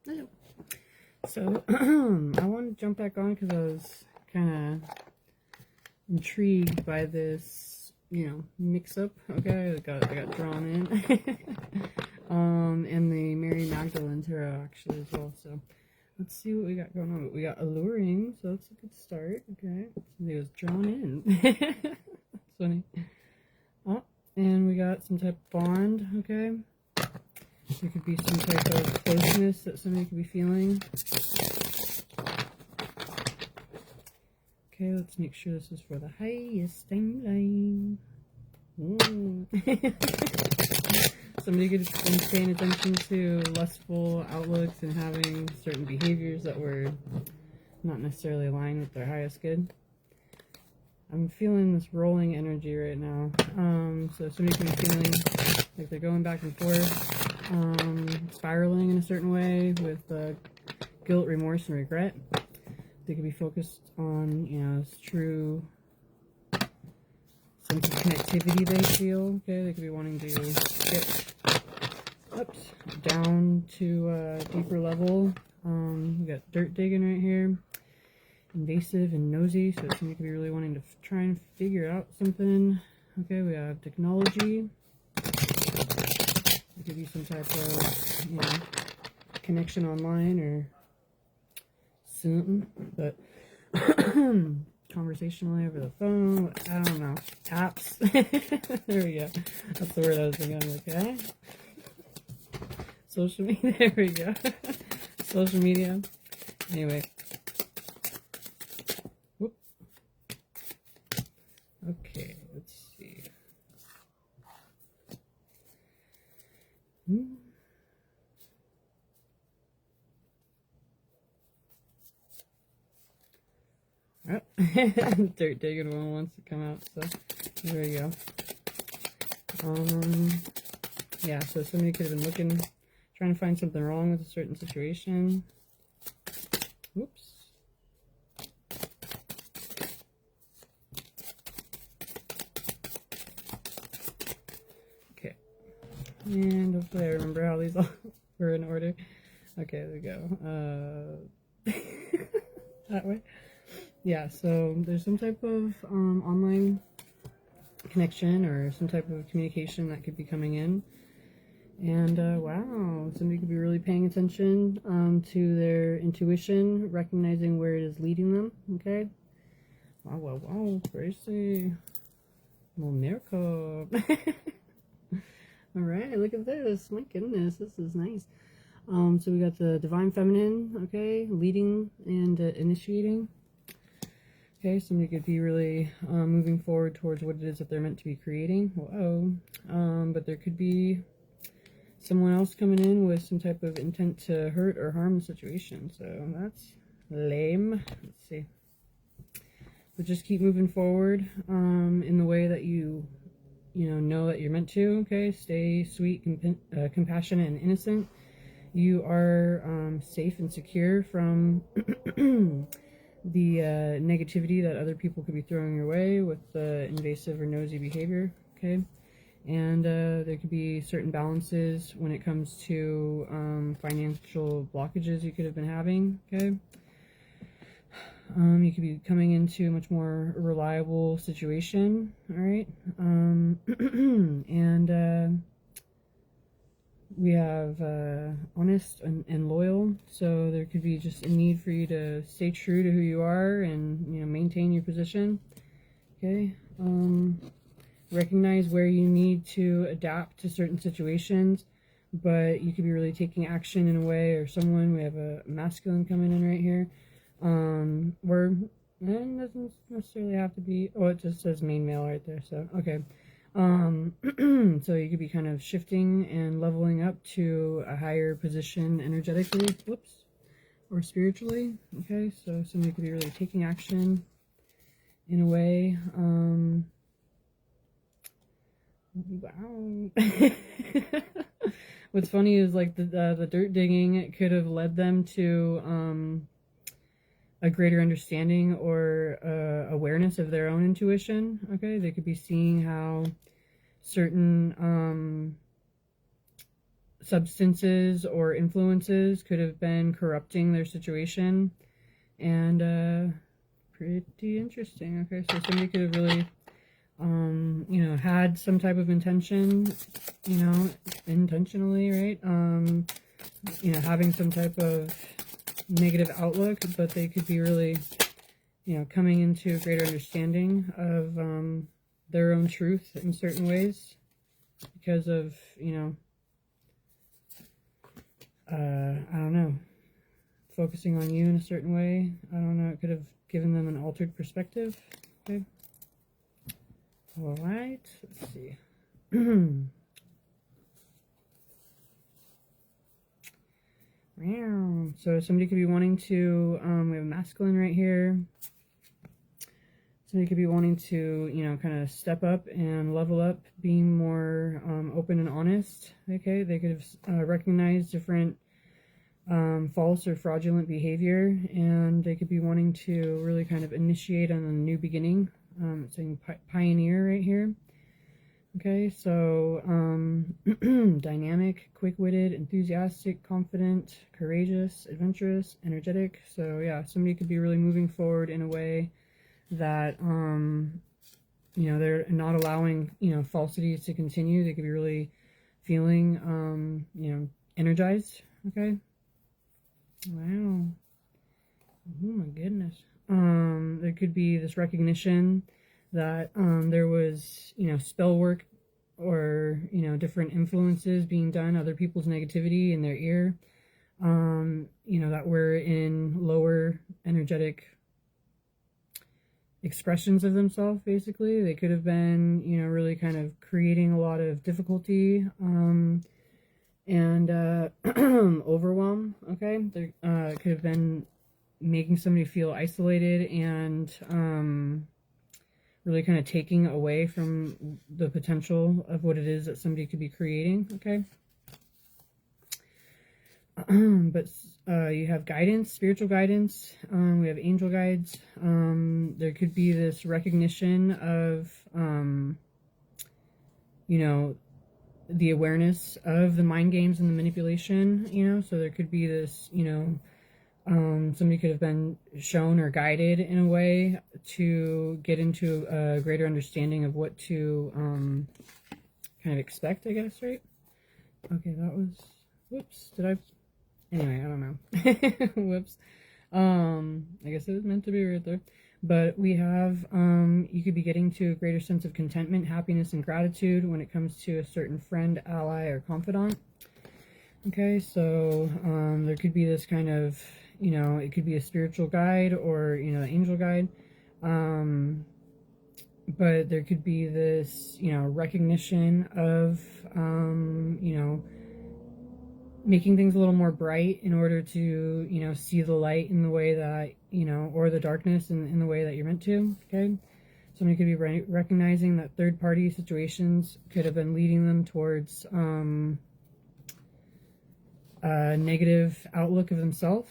Hello. So I want to jump back on because I was kind of intrigued by this, mix-up. Okay, I got drawn in, and the Mary Magdalene tarot actually as well. So let's see what we got going on. We got alluring, so that's a good start. Okay, somebody was drawn in. That's funny. Oh, and we got some type of bond. Okay. There could be some type of closeness that somebody could be feeling. Okay, let's make sure this is for the highest timeline. Somebody could have been paying attention to lustful outlooks and having certain behaviors that were not necessarily aligned with their highest good. I'm feeling this rolling energy right now. So somebody could be feeling like they're going back and forth. Spiraling in a certain way with guilt, remorse, and regret. They could be focused on, this true sense of connectivity they feel. Okay, they could be wanting to get down to a deeper level. We got dirt digging right here, invasive and nosy. So somebody could be really wanting to try and figure out something. Okay, we have technology. Give you some type of, connection online or something, but conversationally over the phone, I don't know, apps. There we go. That's the word I was thinking of, okay? Social media, there we go. Social media. Anyway. Whoop. Okay, let's see. Oh, dirt digging one wants to come out, so there we go. Yeah, so somebody could have been looking, trying to find something wrong with a certain situation. Whoops. Okay. And hopefully I remember how these all were in order. Okay, there we go. That way. Yeah, so there's some type of online connection or some type of communication that could be coming in. And wow, somebody could be really paying attention to their intuition, recognizing where it is leading them. Okay. Wow, crazy. Well, miracle. All right, look at this. My goodness, this is nice. So we got the divine feminine, okay, leading and initiating. Okay, somebody could be really moving forward towards what it is that they're meant to be creating. Whoa. But there could be someone else coming in with some type of intent to hurt or harm the situation. So that's lame. Let's see. But just keep moving forward in the way that you know that you're meant to. Okay, stay sweet, compassionate, and innocent. You are safe and secure from the negativity that other people could be throwing your way with invasive or nosy behavior. Okay, and there could be certain balances when it comes to financial blockages you could have been having. Okay. You could be coming into a much more reliable situation, all right? And we have honest and loyal, so there could be just a need for you to stay true to who you are and, maintain your position, okay? Recognize where you need to adapt to certain situations, but you could be really taking action in a way, or someone, we have a masculine coming in right here, where it doesn't necessarily have to be, oh, it just says main male right there, so okay. So you could be kind of shifting and leveling up to a higher position energetically, whoops, or spiritually, okay? So somebody could be really taking action in a way, wow. What's funny is like the dirt digging, it could have led them to, a greater understanding or awareness of their own intuition. Okay, they could be seeing how certain substances or influences could have been corrupting their situation. And pretty interesting. Okay, so somebody could have really you know, had some type of intention, you know, intentionally, right? You know, having some type of negative outlook, but they could be really, you know, coming into a greater understanding of their own truth in certain ways because of, you know, I don't know, focusing on you in a certain way. I don't know, it could have given them an altered perspective. Okay. All right, let's see. So somebody could be wanting to, we have masculine right here. Somebody could be wanting to, you know, kind of step up and level up, being more open and honest. Okay, they could have recognized different false or fraudulent behavior, and they could be wanting to really kind of initiate on a new beginning. It's saying pioneer right here. Okay, so dynamic, quick-witted, enthusiastic, confident, courageous, adventurous, energetic. So yeah, somebody could be really moving forward in a way that you know, they're not allowing, you know, falsities to continue. They could be really feeling you know, energized. Okay. Wow. Oh my goodness. There could be this recognition that there was, you know, spell work or, you know, different influences being done, other people's negativity in their ear, you know, that were in lower energetic expressions of themselves, basically. They could have been, you know, really kind of creating a lot of difficulty and overwhelm. Okay, they could have been making somebody feel isolated and really kind of taking away from the potential of what it is that somebody could be creating. Okay. But you have guidance, spiritual guidance. We have angel guides. There could be this recognition of, you know, the awareness of the mind games and the manipulation, you know, so there could be this, you know, somebody could have been shown or guided in a way to get into a greater understanding of what to kind of expect, I guess, right? Okay, that was, whoops, did I, anyway, I don't know. Whoops. I guess it was meant to be right there. But we have, you could be getting to a greater sense of contentment, happiness, and gratitude when it comes to a certain friend, ally, or confidant. Okay, so there could be this kind of, you know, it could be a spiritual guide or, you know, angel guide. But there could be this, you know, recognition of, you know, making things a little more bright in order to, you know, see the light in the way that, you know, or the darkness in the way that you're meant to. Okay, somebody could be recognizing that third-party situations could have been leading them towards a negative outlook of themselves.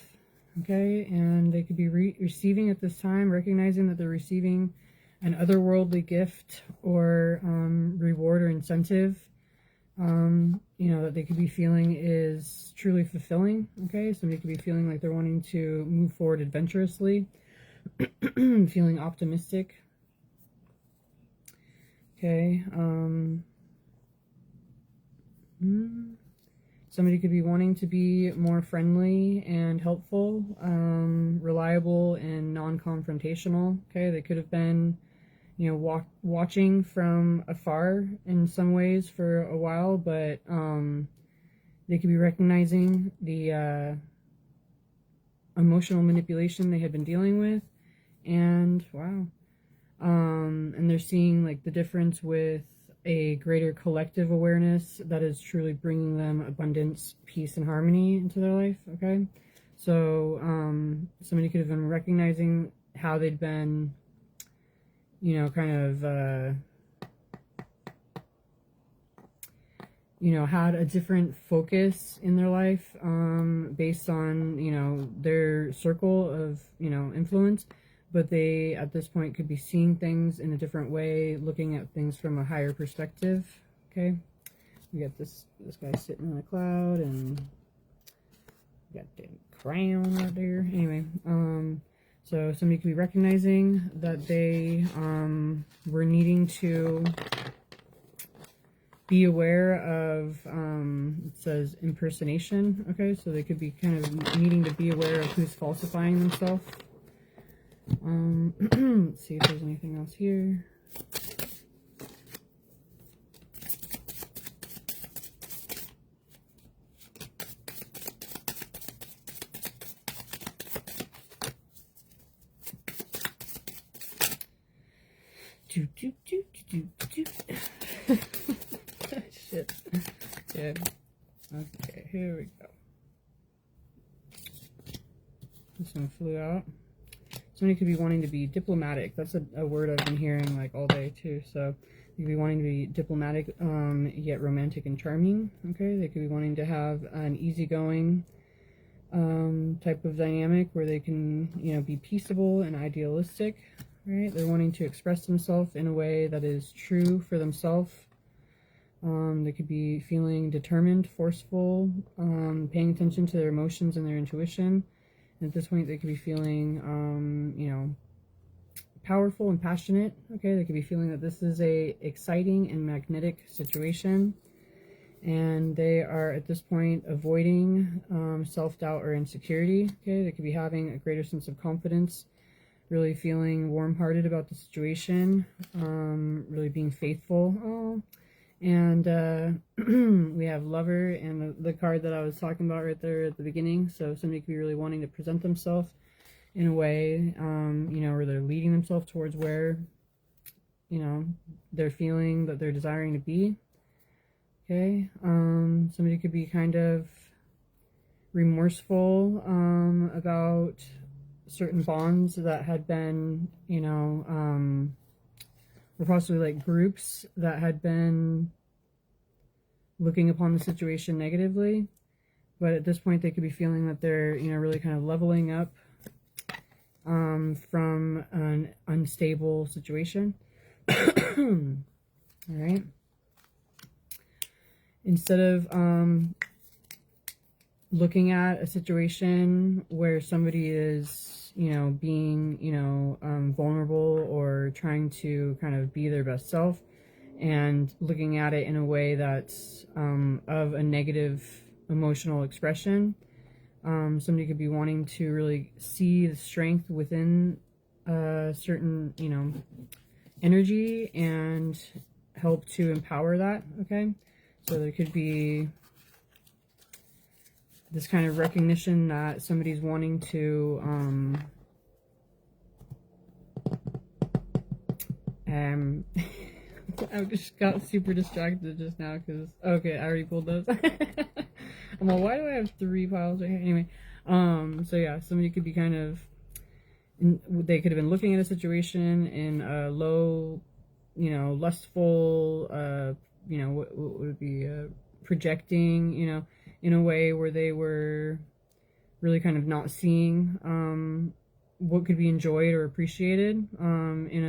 Okay, and they could be receiving at this time, recognizing that they're receiving an otherworldly gift or reward or incentive, you know, that they could be feeling is truly fulfilling. Okay, somebody could be feeling like they're wanting to move forward adventurously, feeling optimistic. Okay, somebody could be wanting to be more friendly and helpful, reliable and non-confrontational. Okay, they could have been, you know, watching from afar in some ways for a while, but they could be recognizing the emotional manipulation they had been dealing with, and wow, and they're seeing like the difference with a greater collective awareness that is truly bringing them abundance, peace, and harmony into their life. Okay, so somebody could have been recognizing how they'd been, you know, kind of you know, had a different focus in their life based on, you know, their circle of, you know, influence, but they at this point could be seeing things in a different way, looking at things from a higher perspective. Okay, We got this guy sitting on a cloud, and we got the crown right there. Anyway, so somebody could be recognizing that they were needing to be aware of, it says impersonation, okay? So they could be kind of needing to be aware of who's falsifying themselves. Let's see if there's anything else here. Shit. Yeah. Okay, here we go. This one flew out. Somebody could be wanting to be diplomatic. That's a word I've been hearing like all day too. So they could be wanting to be diplomatic, yet romantic and charming. Okay, they could be wanting to have an easygoing type of dynamic where they can, you know, be peaceable and idealistic. Right? They're wanting to express themselves in a way that is true for themselves. They could be feeling determined, forceful, paying attention to their emotions and their intuition. And at this point, they could be feeling, you know, powerful and passionate. Okay, they could be feeling that this is a exciting and magnetic situation. And they are, at this point, avoiding self-doubt or insecurity. Okay, they could be having a greater sense of confidence, really feeling warm-hearted about the situation, really being faithful. Oh. And we have Lover and the card that I was talking about right there at the beginning. So somebody could be really wanting to present themselves in a way, you know, where they're leading themselves towards where, you know, they're feeling that they're desiring to be. Okay. Somebody could be kind of remorseful about certain bonds that had been, you know, or possibly like groups that had been looking upon the situation negatively. But at this point, they could be feeling that they're, you know, really kind of leveling up from an unstable situation. All right. Instead of looking at a situation where somebody is, you know, being, you know, vulnerable or trying to kind of be their best self, and looking at it in a way that's of a negative emotional expression, somebody could be wanting to really see the strength within a certain, you know, energy and help to empower that. Okay, so there could be this kind of recognition that somebody's wanting to I just got super distracted just now because, okay, I already pulled those. I'm like, why do I have 3 piles right here? Anyway, so yeah, somebody could be kind of, they could have been looking at a situation in a low, you know, lustful, you know, what would it be, projecting, you know, in a way where they were really kind of not seeing what could be enjoyed or appreciated in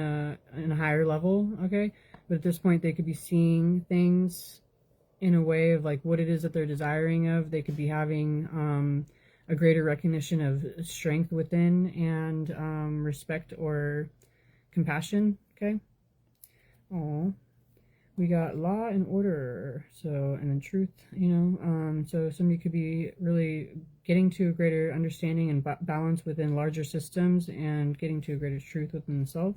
a higher level. Okay, but at this point they could be seeing things in a way of like what it is that they're desiring of. They could be having a greater recognition of strength within and respect or compassion. Okay. Oh, we got law and order, so, and then truth, you know, so somebody could be really getting to a greater understanding and balance within larger systems and getting to a greater truth within themselves.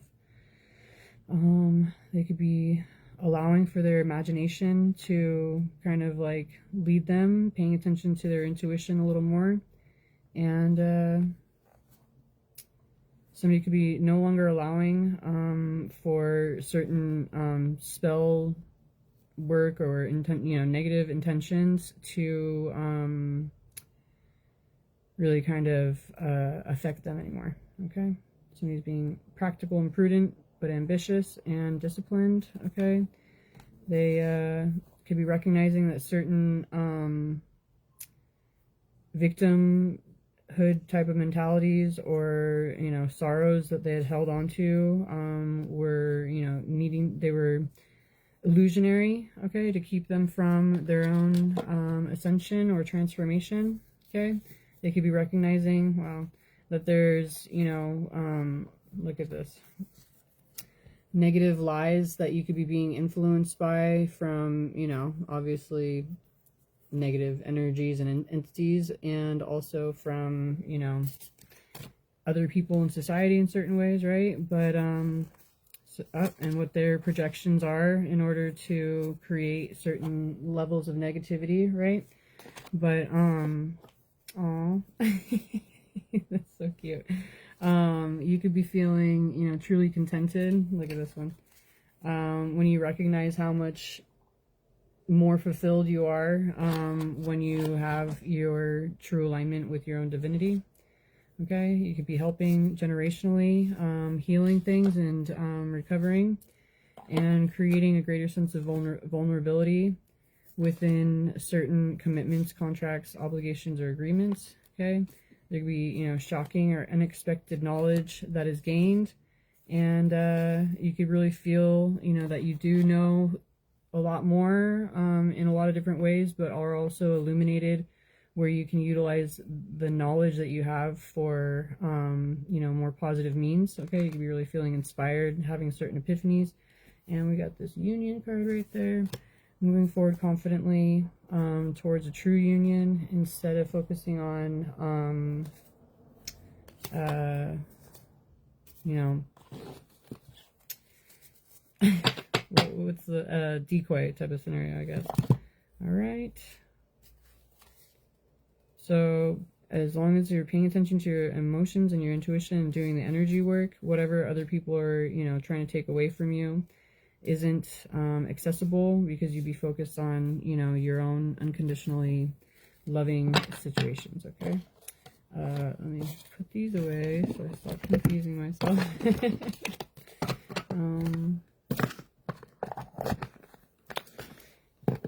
They could be allowing for their imagination to kind of like lead them, paying attention to their intuition a little more, and somebody could be no longer allowing for certain spell work or you know, negative intentions to really kind of affect them anymore. Okay, somebody's being practical and prudent, but ambitious and disciplined. Okay, they could be recognizing that certain victimhood type of mentalities or, you know, sorrows that they had held on to were, you know, they were illusionary, okay, to keep them from their own ascension or transformation, okay. They could be recognizing, wow, that there's, you know, look at this, negative lies that you could be being influenced by from, you know, obviously negative energies and entities, and also from, you know, other people in society in certain ways, right? But and what their projections are in order to create certain levels of negativity, right? But oh, that's so cute. You could be feeling, you know, truly contented. Look at this one. When you recognize how much more fulfilled you are when you have your true alignment with your own divinity. Okay, you could be helping generationally, healing things and recovering, and creating a greater sense of vulnerability within certain commitments, contracts, obligations, or agreements. Okay, there could be, you know, shocking or unexpected knowledge that is gained, and you could really feel, you know, that you do know a lot more in a lot of different ways, but are also illuminated, where you can utilize the knowledge that you have for, you know, more positive means. Okay, you can be really feeling inspired, having certain epiphanies. And we got this union card right there. Moving forward confidently towards a true union, instead of focusing on, you know, what's the decoy type of scenario, I guess. All right. So as long as you're paying attention to your emotions and your intuition and doing the energy work, whatever other people are, you know, trying to take away from you isn't accessible, because you'd be focused on, you know, your own unconditionally loving situations. Okay. Let me put these away so I stop confusing myself.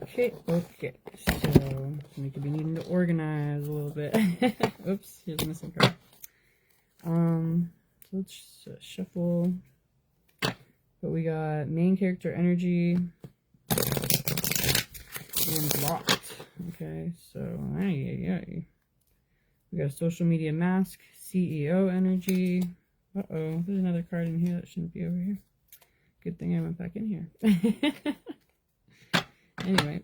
Okay, so we could be needing to organize a little bit. Oops, here's a missing card. So let's shuffle. But we got main character energy and blocked. Okay, so we got a social media mask, CEO energy. Uh-oh, there's another card in here that shouldn't be over here. Good thing I went back in here. Anyway,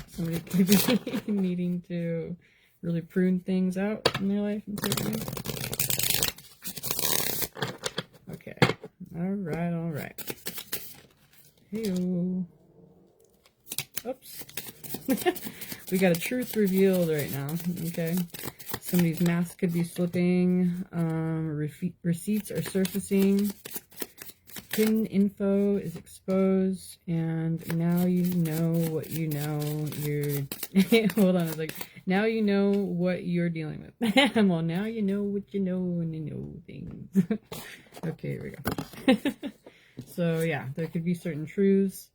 somebody could be needing to really prune things out in their life in certain ways. Okay. All right. Hey-o. Oops. We got a truth revealed right now. Okay. Somebody's mask could be slipping. Receipts are surfacing. Hidden info is exposed, and now you know what you know. You're hold on a second. Now you know what you're dealing with. Well, now you know what you know, and you know things. Okay, here we go. So yeah, there could be certain truths,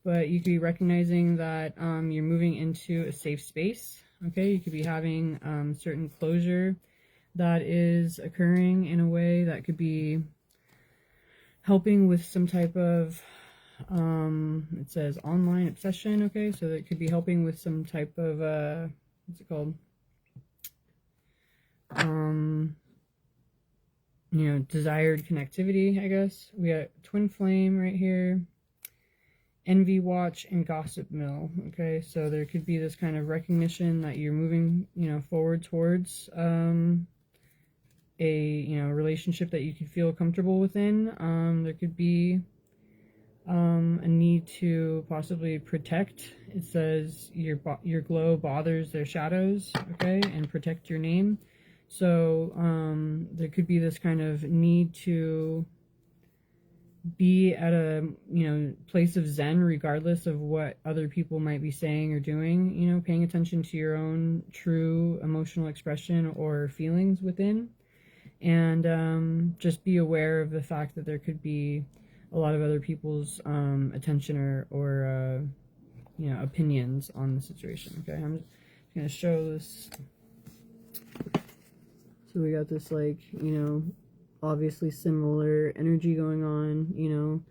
but you could be recognizing that you're moving into a safe space. Okay, you could be having certain closure that is occurring in a way that could be helping with some type of, it says online obsession, okay, so it could be helping with some type of, what's it called, you know, desired connectivity, I guess. We got Twin Flame right here, Envy Watch, and Gossip Mill, okay, so there could be this kind of recognition that you're moving, you know, forward towards, a, you know, relationship that you could feel comfortable within. There could be a need to possibly protect. It says your glow bothers their shadows, okay, and protect your name. So there could be this kind of need to be at a, you know, place of zen regardless of what other people might be saying or doing, you know, paying attention to your own true emotional expression or feelings within. And just be aware of the fact that there could be a lot of other people's attention or you know, opinions on the situation. Okay, I'm just gonna show this. So we got this, like, you know, obviously similar energy going on, you know,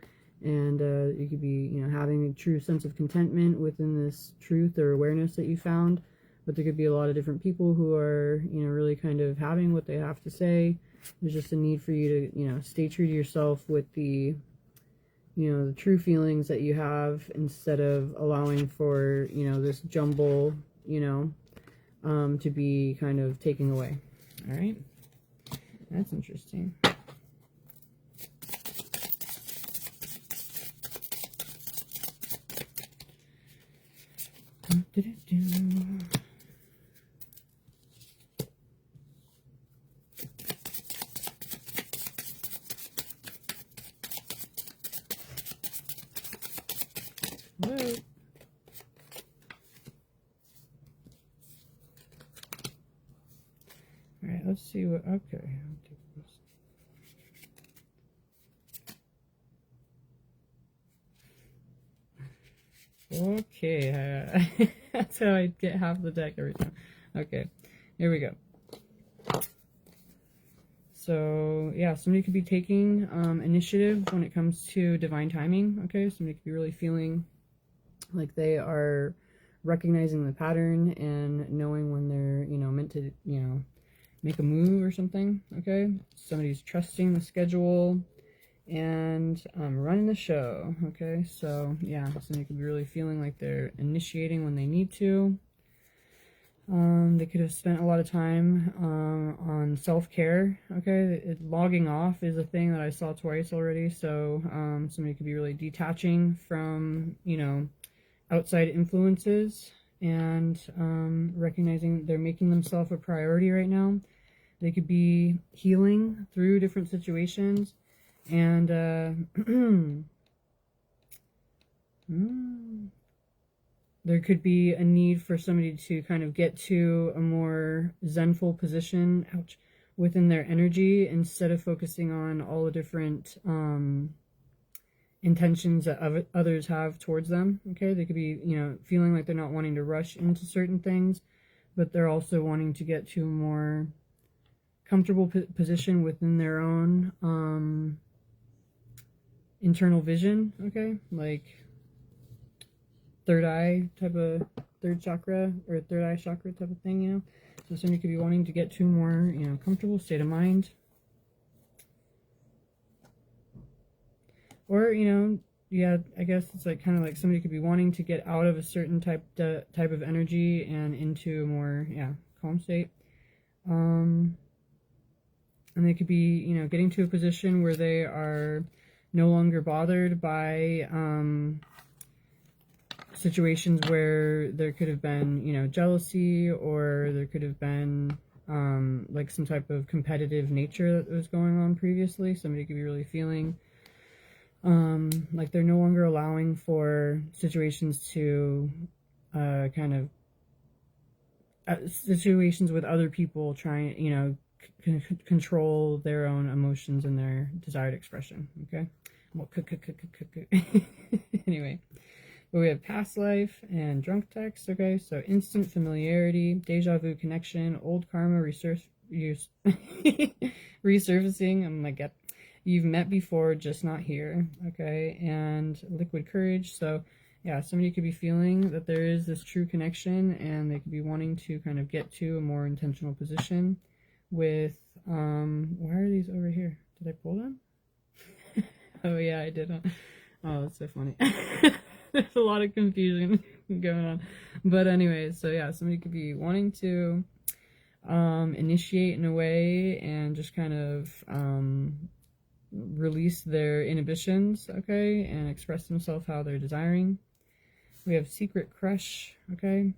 And you could be, you know, having a true sense of contentment within this truth or awareness that you found. But there could be a lot of different people who are, you know, really kind of having what they have to say. There's just a need for you to, you know, stay true to yourself with the, you know, the true feelings that you have, instead of allowing for, you know, this jumble, you know, to be kind of taken away. All right. That's interesting. Whoa. All right, let's see what, okay. Okay, that's how I get half the deck every time. Okay, here we go. So, yeah, somebody could be taking initiative when it comes to divine timing, okay? Somebody could be really feeling like they are recognizing the pattern and knowing when they're, you know, meant to, you know, make a move or something, okay? Somebody's trusting the schedule and running the show, okay? So, yeah, somebody could be really feeling like they're initiating when they need to. They could have spent a lot of time on self-care, okay? Logging off is a thing that I saw twice already, so somebody could be really detaching from, you know, outside influences and recognizing they're making themselves a priority right now. They could be healing through different situations, and there could be a need for somebody to kind of get to a more zenful position, ouch, within their energy, instead of focusing on all the different intentions that others have towards them, okay? They could be, you know, feeling like they're not wanting to rush into certain things, but they're also wanting to get to a more comfortable position within their own internal vision, okay? Like third eye type of, third chakra or third eye chakra type of thing, you know? So somebody could be wanting to get to a more, you know, comfortable state of mind. Or, you know, yeah, I guess it's like kind of like somebody could be wanting to get out of a certain type of energy and into a more, yeah, calm state. And they could be, you know, getting to a position where they are no longer bothered by situations where there could have been, you know, jealousy, or there could have been like some type of competitive nature that was going on previously. Somebody could be really feeling like they're no longer allowing for situations to kind of situations with other people trying, you know, control their own emotions and their desired expression, okay? Well, anyway, but we have past life and drunk text, okay? So instant familiarity, deja vu connection, old karma resurfacing. Oh my god. You've met before, just not here, okay? And liquid courage. So yeah, somebody could be feeling that there is this true connection, and they could be wanting to kind of get to a more intentional position with, why are these over here? Did I pull them? Oh yeah, I did. Oh, that's so funny. There's a lot of confusion going on. But anyways, so yeah, somebody could be wanting to initiate in a way and just kind of release their inhibitions, okay, and express themselves how they're desiring. We have secret crush, okay.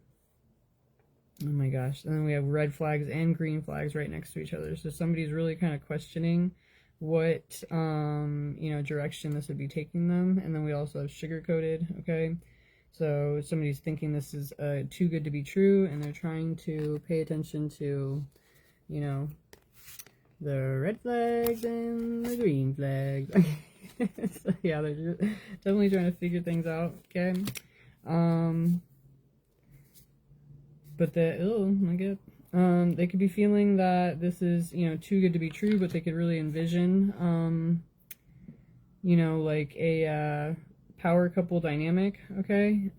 Oh my gosh. And then we have red flags and green flags right next to each other. So somebody's really kind of questioning what, you know, direction this would be taking them. And then we also have sugar coated, okay. So somebody's thinking this is too good to be true, and they're trying to pay attention to, you know, the red flags and the green flags. So yeah, they're just definitely trying to figure things out, okay. But oh my god, they could be feeling that this is, you know, too good to be true, but they could really envision you know, like a power couple dynamic, okay?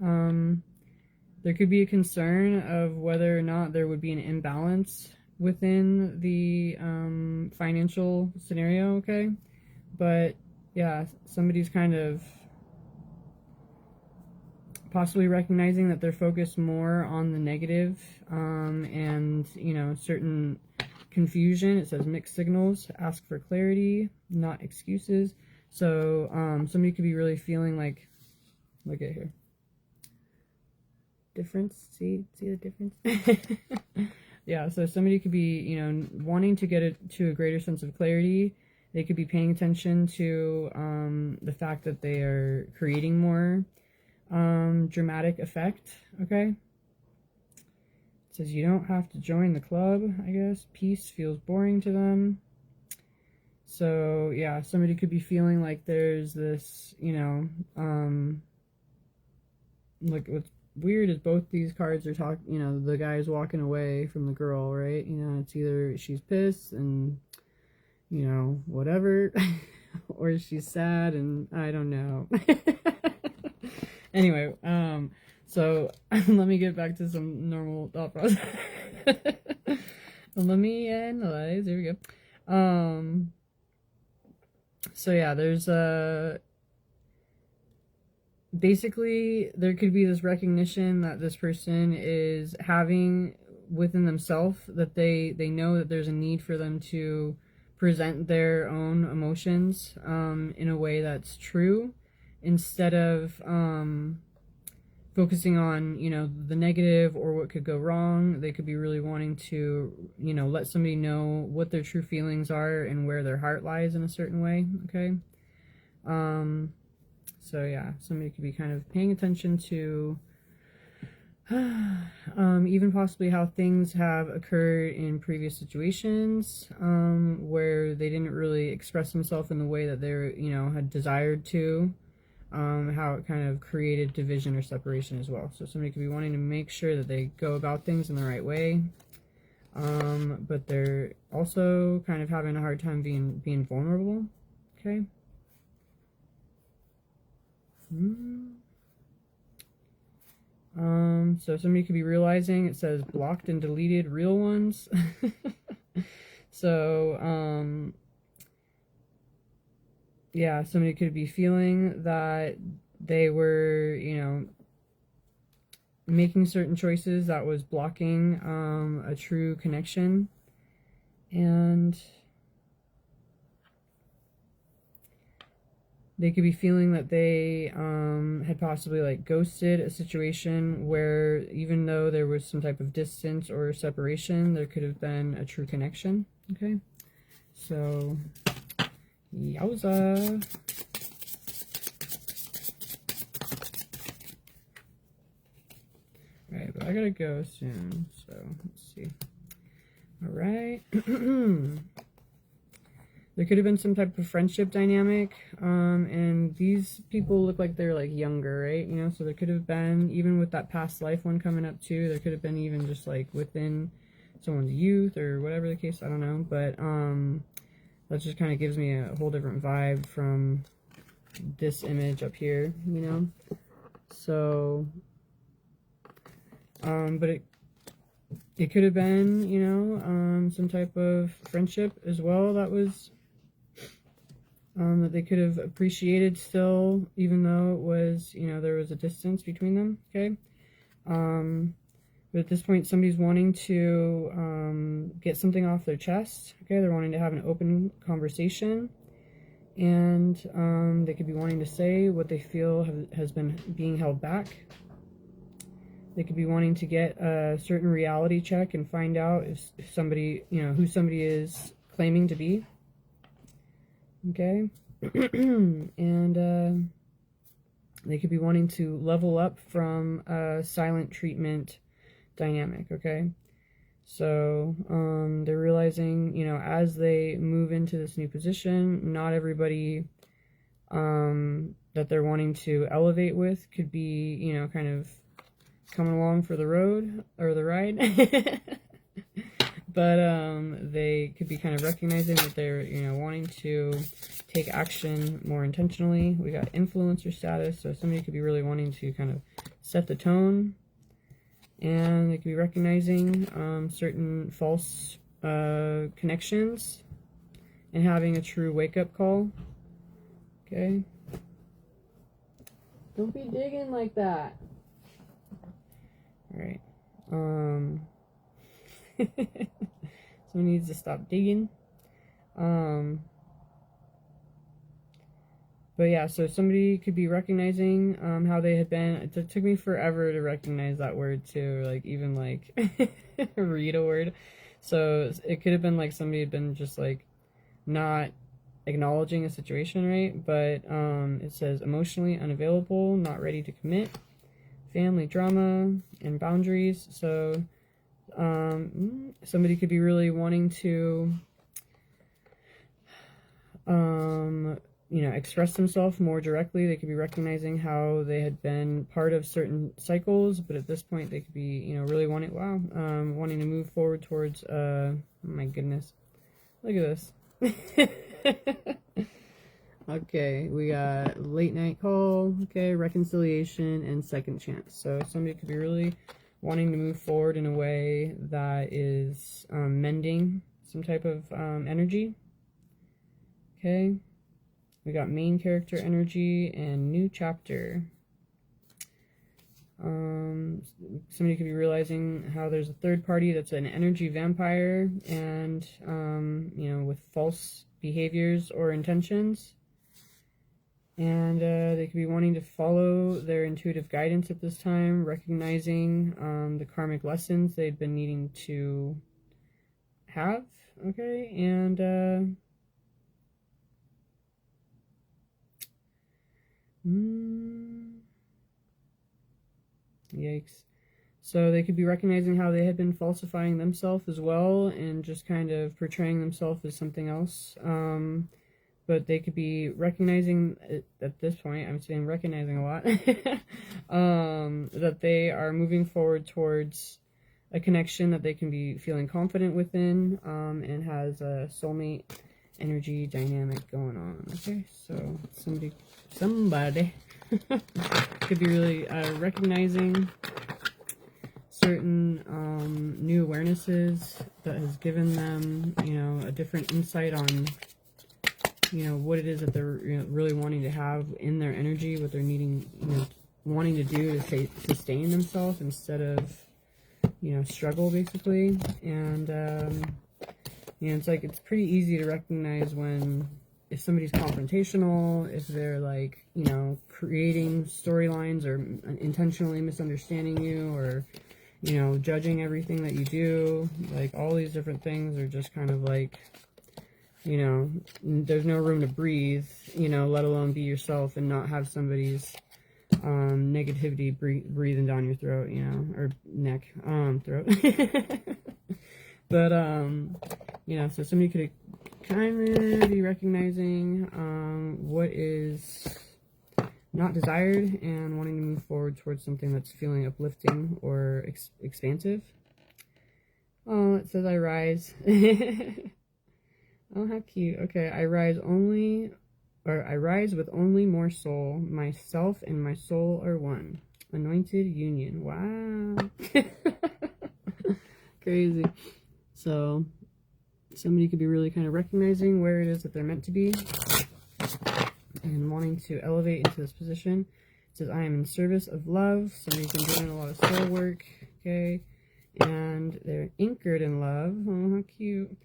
There could be a concern of whether or not there would be an imbalance within the financial scenario, okay? But yeah, somebody's kind of possibly recognizing that they're focused more on the negative, and, you know, certain confusion. It says mixed signals, ask for clarity, not excuses. So somebody could be really feeling like, look at here, difference, see the difference. Yeah, so somebody could be, you know, wanting to get it to a greater sense of clarity. They could be paying attention to the fact that they are creating more dramatic effect, okay? It says you don't have to join the club, I guess. Peace feels boring to them. So yeah, somebody could be feeling like there's this, you know, like what's weird is both these cards are talking, you know, the guy's walking away from the girl, right? You know, it's either she's pissed and, you know, whatever, or she's sad and I don't know. Anyway, so let me get back to some normal thought process. Let me analyze. Here we go. So yeah, there's basically there could be this recognition that this person is having within themselves, that they know that there's a need for them to present their own emotions in a way that's true, instead of focusing on, you know, the negative or what could go wrong. They could be really wanting to, you know, let somebody know what their true feelings are and where their heart lies in a certain way, okay? So yeah, somebody could be kind of paying attention to even possibly how things have occurred in previous situations, where they didn't really express themselves in the way that they, you know, had desired to, how it kind of created division or separation as well. So somebody could be wanting to make sure that they go about things in the right way, but they're also kind of having a hard time being vulnerable, okay? So somebody could be realizing, it says blocked and deleted real ones. So, yeah, somebody could be feeling that they were, you know, making certain choices that was blocking a true connection. And they could be feeling that they had possibly like ghosted a situation where, even though there was some type of distance or separation, there could have been a true connection. Okay, so yowza. Alright, but I gotta go soon, so let's see. Alright. There could have been some type of friendship dynamic, and these people look like they're like younger, right? You know, so there could have been, even with that past life one coming up too, there could have been even just like within someone's youth or whatever the case, I don't know. But that just kind of gives me a whole different vibe from this image up here, you know? So, but it could have been, you know, some type of friendship as well that was, that they could have appreciated still, even though it was, you know, there was a distance between them, okay? But at this point, somebody's wanting to get something off their chest, okay? They're wanting to have an open conversation, and they could be wanting to say what they feel has been being held back. They could be wanting to get a certain reality check and find out if somebody, you know, who somebody is claiming to be. Okay? And they could be wanting to level up from a silent treatment dynamic, okay? So they're realizing, you know, as they move into this new position, not everybody that they're wanting to elevate with could be, you know, kind of coming along for the road or the ride. But they could be kind of recognizing that they're, you know, wanting to take action more intentionally. We got influencer status, so somebody could be really wanting to kind of set the tone, and they could be recognizing certain false connections and having a true wake-up call. Okay, don't be digging like that. All right. Someone needs to stop digging. But yeah, so somebody could be recognizing how they had been. It took me forever to recognize that word too, like even like read a word. So it could have been like somebody had been just like not acknowledging a situation, right? But it says emotionally unavailable, not ready to commit, family drama, and boundaries. So somebody could be really wanting to you know, express themselves more directly. They could be recognizing how they had been part of certain cycles, but at this point they could be, you know, really wanting, wanting to move forward towards, oh my goodness, look at this. Okay, we got late night call, okay, reconciliation, and second chance. So somebody could be really wanting to move forward in a way that is mending some type of energy. Okay, we got main character energy and new chapter. Somebody could be realizing how there's a third party that's an energy vampire and, you know, with false behaviors or intentions. And they could be wanting to follow their intuitive guidance at this time, recognizing the karmic lessons they've been needing to have. Okay, and yikes. So they could be recognizing how they had been falsifying themselves as well and just kind of portraying themselves as something else. But they could be recognizing at this point, I'm saying recognizing a lot, that they are moving forward towards a connection that they can be feeling confident within, and has a soulmate energy dynamic going on. Okay, so somebody could be really recognizing certain new awarenesses that has given them, you know, a different insight on, you know, what it is that they're, you know, really wanting to have in their energy, what they're needing, you know, wanting to do to sustain themselves instead of, you know, struggle basically. And you know, it's like, it's pretty easy to recognize when, if somebody's confrontational, if they're like, you know, creating storylines or intentionally misunderstanding you, or, you know, judging everything that you do. Like, all these different things are just kind of like, you know, there's no room to breathe, you know, let alone be yourself and not have somebody's negativity breathing down your throat, you know, or neck, throat. But, you know, so somebody could kind of be recognizing what is not desired and wanting to move forward towards something that's feeling uplifting or expansive. Oh, it says I rise. Oh, how cute. Okay, I rise with only more soul. Myself and my soul are one. Anointed union. Wow. Crazy. So somebody could be really kind of recognizing where it is that they're meant to be and wanting to elevate into this position. It says, I am in service of love. Somebody's been doing a lot of soul work. Okay. And they're anchored in love. Oh, how cute.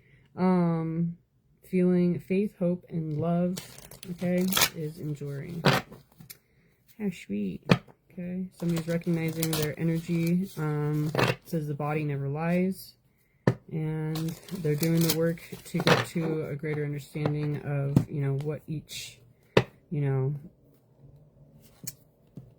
Feeling faith, hope, and love, okay, is enduring. How sweet. Okay, somebody's recognizing their energy. It says the body never lies. And they're doing the work to get to a greater understanding of, you know, what each, you know,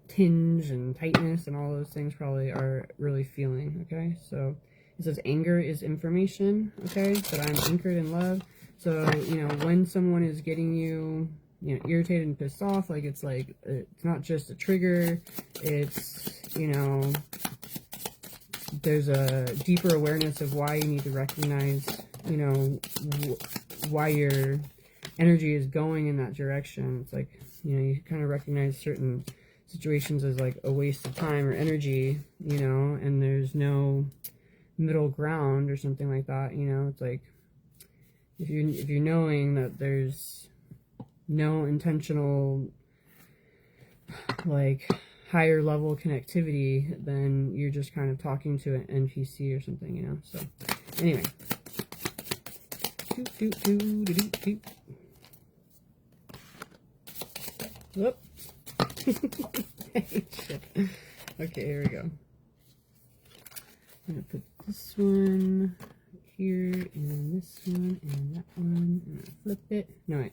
tinge and tightness and all those things probably are really feeling, okay? So it says anger is information, okay? But I'm anchored in love. So, you know, when someone is getting you, you know, irritated and pissed off, like, it's not just a trigger, it's, you know, there's a deeper awareness of why you need to recognize, you know, why your energy is going in that direction. It's like, you know, you kind of recognize certain situations as like a waste of time or energy, you know, and there's no middle ground or something like that, you know. It's like if you're knowing that there's no intentional like higher level connectivity, then you're just kind of talking to an NPC or something, you know. So anyway, whoop. Shit. Okay, here we go. I'm gonna put this one here and this one and that one, and I'll flip it. No, wait.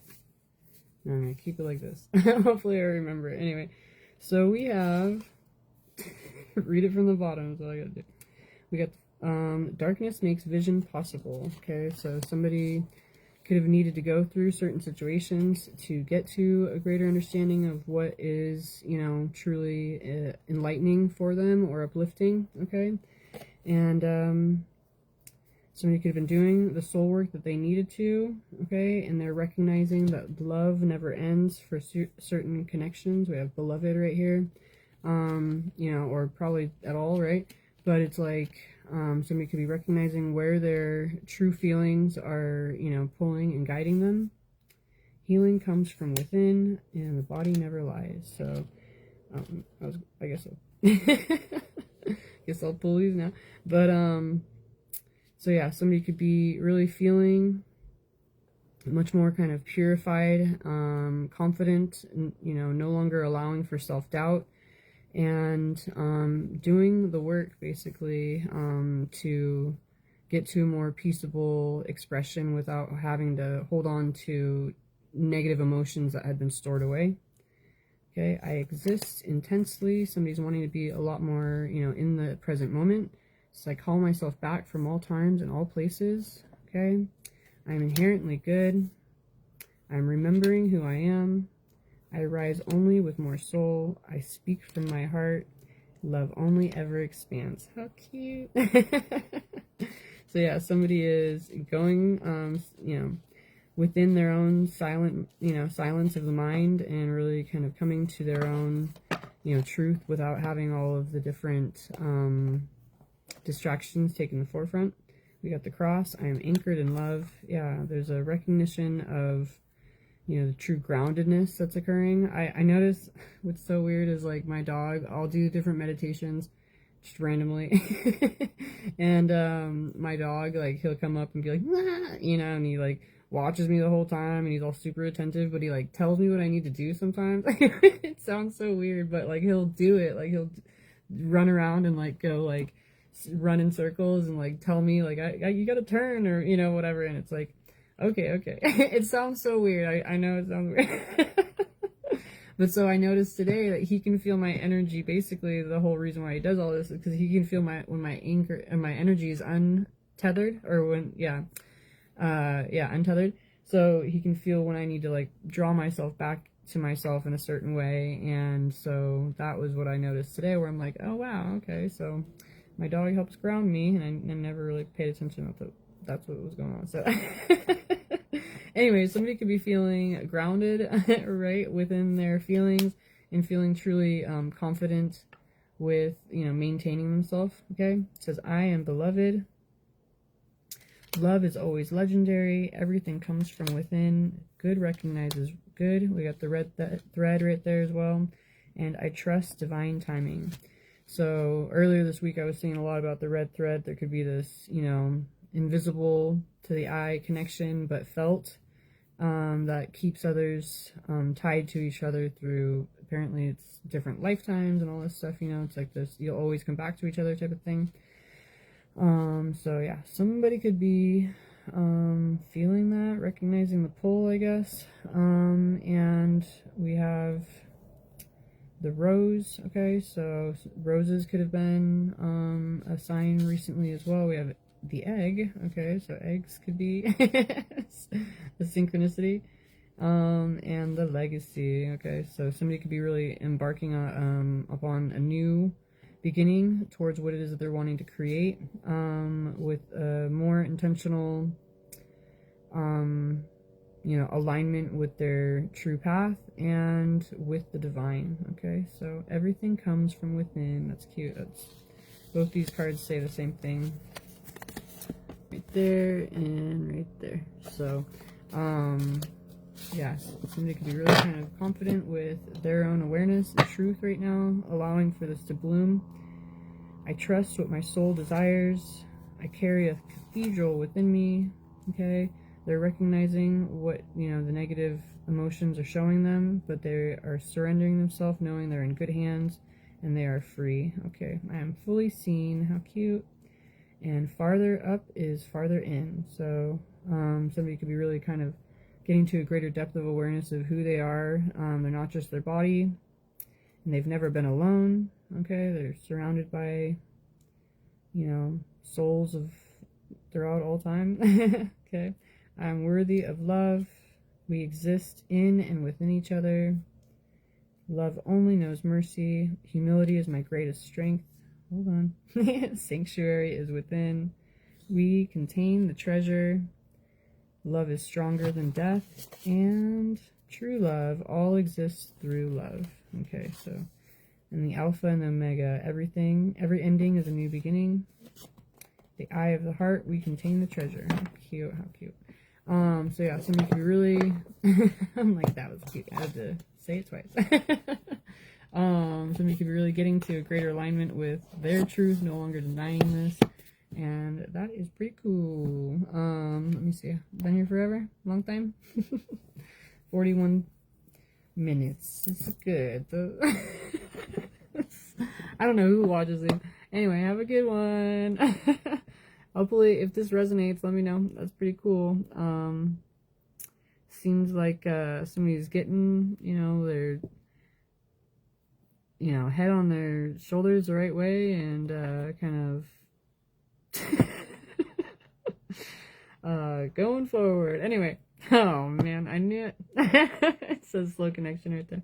No, I'm gonna keep it like this. Hopefully I remember it. Anyway, so we have read it from the bottom is all I gotta do. We got darkness makes vision possible. Okay, so somebody could have needed to go through certain situations to get to a greater understanding of what is, you know, truly enlightening for them or uplifting. Okay, and somebody could have been doing the soul work that they needed to, okay, and they're recognizing that love never ends for certain connections. We have beloved right here, you know, or probably at all, right? But it's like somebody could be recognizing where their true feelings are, you know, pulling and guiding them. Healing comes from within, and the body never lies. So, I guess guess I'll pull these now. But so yeah, somebody could be really feeling much more kind of purified, confident, you know, no longer allowing for self-doubt, and doing the work basically to get to a more peaceable expression without having to hold on to negative emotions that had been stored away. Okay, I exist intensely. Somebody's wanting to be a lot more, you know, in the present moment. So I call myself back from all times and all places. Okay, I'm inherently good. I'm remembering who I am. I rise only with more soul. I speak from my heart. Love only ever expands. How cute. So yeah, somebody is going, you know, within their own silent, you know, silence of the mind, and really kind of coming to their own, you know, truth without having all of the different distractions taking the forefront. We got the cross. I am anchored in love. Yeah, there's a recognition of, you know, the true groundedness that's occurring. I notice what's so weird is like my dog, I'll do different meditations just randomly. And my dog, like, he'll come up and be like, "Wah!" You know, and he like watches me the whole time, and he's all super attentive, but he like tells me what I need to do sometimes. It sounds so weird, but like he'll do it. Like he'll run around and like go like run in circles and like tell me like you gotta turn, or, you know, whatever. And it's like, okay. It sounds so weird. I know it sounds weird. But so I noticed today that he can feel my energy. Basically, the whole reason why he does all this is because he can feel when my anchor and my energy is untethered, or when, untethered. So he can feel when I need to like draw myself back to myself in a certain way. And so that was what I noticed today, where I'm like, oh wow, okay, so my dog helps ground me, and I never really paid attention that that's what was going on. So anyway, somebody could be feeling grounded, right, within their feelings, and feeling truly confident with, you know, maintaining themselves. Okay, it says, I am beloved. Love is always legendary. Everything comes from within. Good recognizes good. We got the red thread right there as well. And I trust divine timing. So earlier this week I was saying a lot about the red thread. There could be this, you know, invisible to the eye connection, but felt, that keeps others tied to each other through, apparently it's different lifetimes and all this stuff, you know. It's like this, you'll always come back to each other type of thing. So yeah, somebody could be feeling that, recognizing the pull, I guess. And we have the rose. Okay, so roses could have been a sign recently as well. We have the egg. Okay, so eggs could be a synchronicity. And the legacy. Okay, so somebody could be really embarking on upon a new beginning towards what it is that they're wanting to create, with a more intentional, you know, alignment with their true path and with the divine. Okay, so everything comes from within. That's cute. That's, both these cards say the same thing. Right there and right there. So, yes, somebody could be really kind of confident with their own awareness and truth right now, allowing for this to bloom. I trust what my soul desires. I carry a cathedral within me. Okay, they're recognizing what, you know, the negative emotions are showing them, but they are surrendering themselves, knowing they're in good hands and they are free. Okay, I am fully seen. How cute. And farther up is farther in. So somebody could be really kind of getting to a greater depth of awareness of who they are. They're not just their body, and they've never been alone. Okay, they're surrounded by, you know, souls of throughout all time. Okay, I'm worthy of love. We exist in and within each other. Love only knows mercy. Humility is my greatest strength. Hold on. Sanctuary is within. We contain the treasure. Love is stronger than death. And true love all exists through love. Okay, so in the Alpha and the Omega, everything, every ending is a new beginning. The eye of the heart, we contain the treasure. How cute, how cute. So yeah, somebody could be really, I'm like, that was cute. I had to say it twice. Somebody could be really getting to a greater alignment with their truth, no longer denying this. And that is pretty cool. Let me see. Been here forever? Long time? 41 minutes. This is good. I don't know who watches it. Anyway, have a good one. Hopefully, if this resonates, let me know. That's pretty cool. Seems like somebody's getting, you know, their, you know, head on their shoulders the right way, and kind of going forward. Anyway, oh man, I knew it. It says slow connection right there.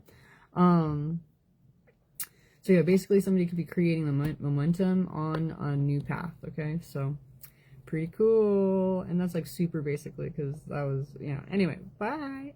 So yeah, basically somebody could be creating the momentum on a new path. Okay, so pretty cool. And that's like super basically, because that was, you know, anyway, bye.